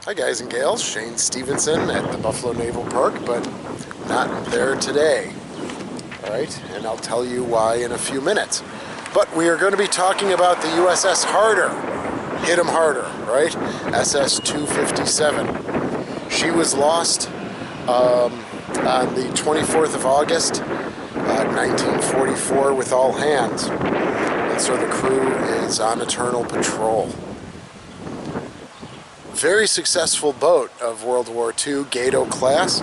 Hi guys and gals, Shane Stevenson at the Buffalo Naval Park, but not there today. Alright, and I'll tell you why in a few minutes. But we are going to be talking about the USS Harder. Hit 'em harder, right? SS257. She was lost on the 24th of August, 1944 with all hands. And so the crew is on eternal patrol. Very successful boat of World War II, Gato class,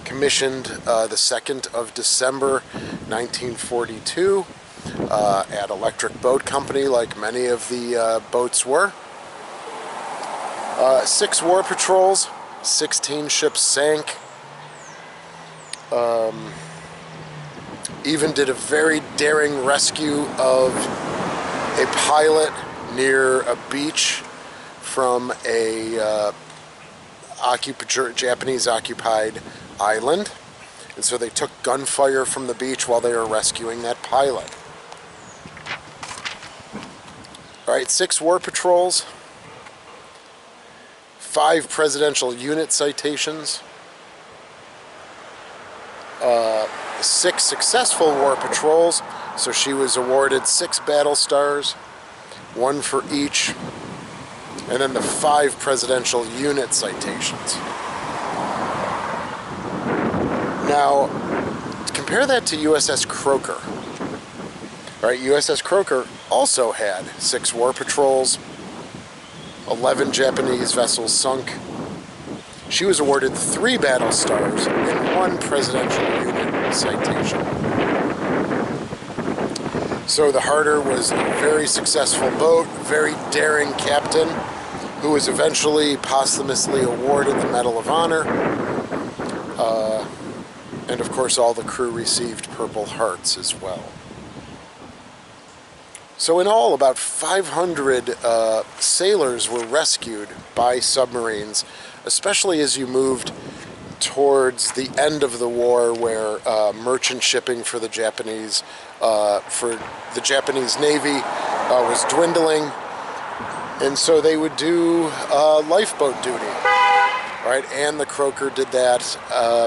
commissioned the 2nd of December 1942 at Electric Boat Company, like many of the boats were. 6 war patrols, 16 ships sank. Even did a very daring rescue of a pilot near a beach from a Japanese-occupied island. And so they took gunfire from the beach while they were rescuing that pilot. Alright, 6 war patrols, 5 presidential unit citations, 6 successful war patrols, so she was awarded 6 battle stars, 1 for each, and then the 5 presidential unit citations. Now, compare that to USS Croker. Right, USS Croker also had 6 war patrols, 11 Japanese vessels sunk. She was awarded 3 battle stars and 1 presidential unit citation. So the Harder was a very successful boat, very daring captain, who was eventually posthumously awarded the Medal of Honor. And of course all the crew received Purple Hearts as well. So in all, about 500 sailors were rescued by submarines, especially as you moved towards the end of the war, where merchant shipping for the Japanese Navy was dwindling, and so they would do lifeboat duty. Right, and the Croker did that.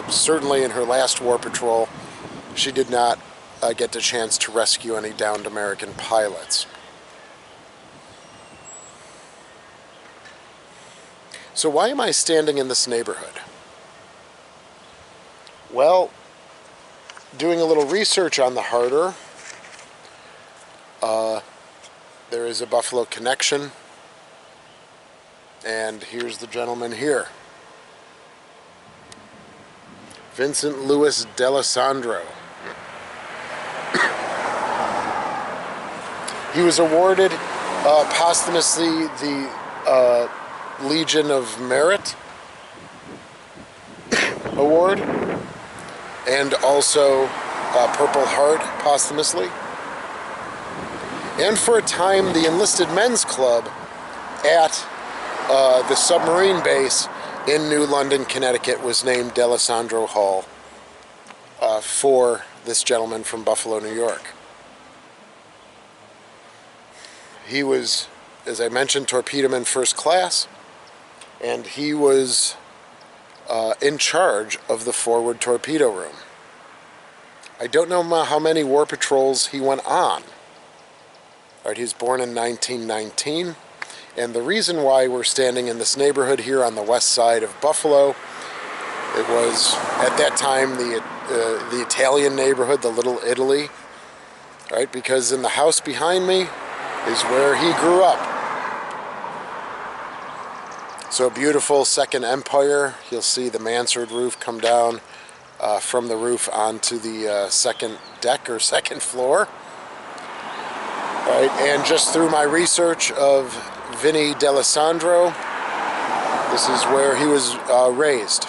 Certainly in her last war patrol, she did not get the chance to rescue any downed American pilots. So why am I standing in this neighborhood? Well, doing a little research on the Harder, there is a Buffalo connection, and here's the gentleman here. Vincent Louis D'Alessandro. He was awarded posthumously the Legion of Merit Award, and also Purple Heart posthumously. And for a time, the Enlisted Men's Club at the submarine base in New London, Connecticut was named D'Alessandro Hall for this gentleman from Buffalo, New York. He was, as I mentioned, torpedoman first class, and he was in charge of the forward torpedo room. I don't know how many war patrols he went on. Right, he was born in 1919, and the reason why we're standing in this neighborhood here on the west side of Buffalo, it was at that time the Italian neighborhood, the Little Italy, right? Because in the house behind me is where he grew up. So beautiful Second Empire. You'll see the mansard roof come down from the roof onto the second deck or second floor. Right, and just through my research of Vinny D'Alessandro, this is where he was raised.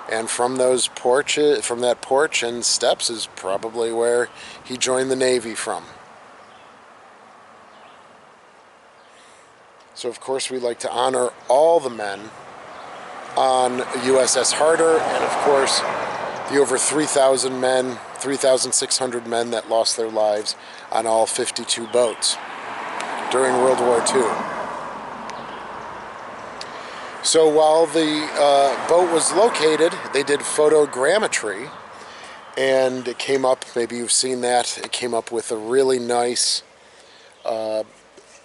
And from those porches, from that porch and steps, is probably where he joined the Navy from. So of course we like to honor all the men on USS Harder, and of course the over 3,000 men, 3,600 men that lost their lives on all 52 boats during World War II. So while the boat was located, they did photogrammetry, and it came up, maybe you've seen that, it came up with a really nice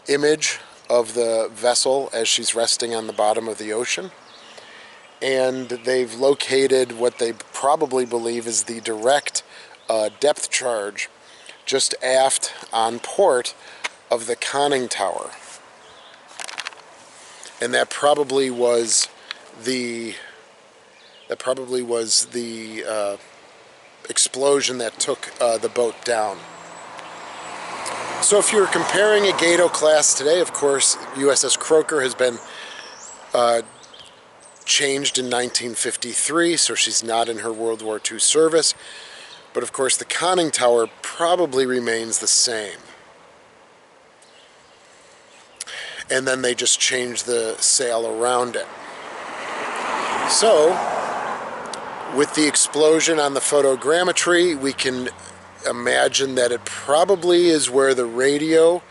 image of the vessel as she's resting on the bottom of the ocean. And they've located what they probably believe is the direct depth charge just aft on port of the conning tower. And that probably was the explosion that took the boat down. So if you're comparing a Gato class today, of course, USS Croker has been changed in 1953, so she's not in her World War II service. But of course, the conning tower probably remains the same. And then they just changed the sail around it. So, with the explosion on the photogrammetry, we can imagine that it probably is where the radio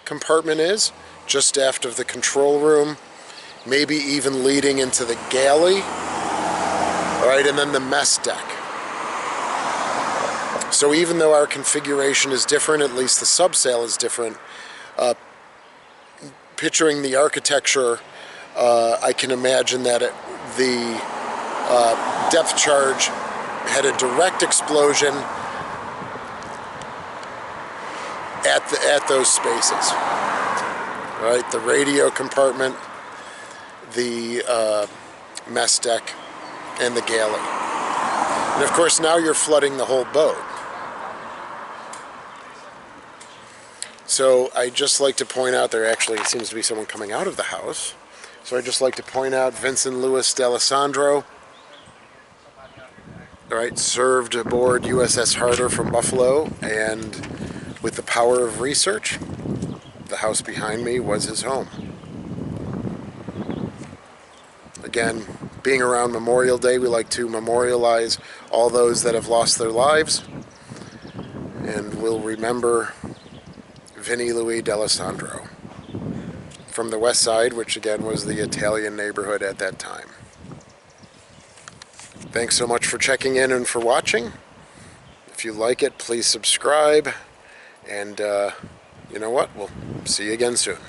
compartment is, just aft of the control room, maybe even leading into the galley, all right, and then the mess deck. So even though our configuration is different, at least the subsail is different, picturing the architecture, I can imagine that the depth charge had a direct explosion at those spaces. Right, the radio compartment, the mess deck, and the galley. And of course now you're flooding the whole boat. So I'd just like to point out, there actually seems to be someone coming out of the house. So I'd just like to point out Vincent Louis D'Alessandro, all right, served aboard USS Harder from Buffalo, and with the power of research, the house behind me was his home. Again, being around Memorial Day, we like to memorialize all those that have lost their lives, and we'll remember Vinnie Louis D'Alessandro from the West Side, which again was the Italian neighborhood at that time. Thanks so much for checking in and for watching. If you like it, please subscribe, and you know what? We'll see you again soon.